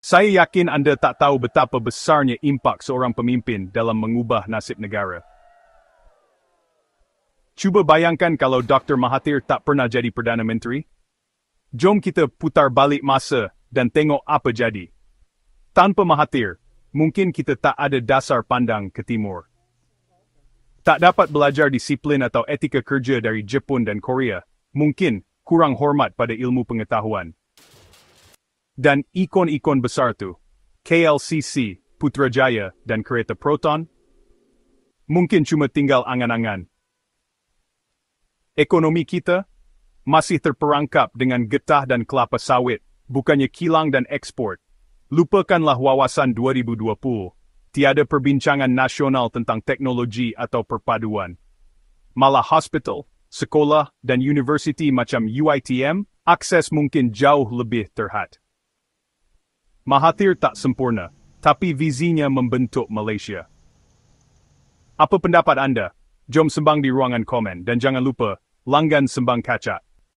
Saya yakin anda tak tahu betapa besarnya impak seorang pemimpin dalam mengubah nasib negara. Cuba bayangkan kalau Dr. Mahathir tak pernah jadi Perdana Menteri. Jom kita putar balik masa dan tengok apa jadi. Tanpa Mahathir, mungkin kita tak ada dasar pandang ke timur. Tak dapat belajar disiplin atau etika kerja dari Jepun dan Korea. Mungkin kurang hormat pada ilmu pengetahuan. Dan ikon-ikon besar tu, KLCC, Putrajaya, dan kereta Proton, mungkin cuma tinggal angan-angan. Ekonomi kita masih terperangkap dengan getah dan kelapa sawit, bukannya kilang dan ekspor. Lupakanlah wawasan 2020. Tiada perbincangan nasional tentang teknologi atau perpaduan. Malah hospital, sekolah, dan universiti macam UiTM, akses mungkin jauh lebih terhad. Mahathir tak sempurna, tapi visinya membentuk Malaysia. Apa pendapat anda? Jom sembang di ruangan komen dan jangan lupa, langgan Sembang Kacak.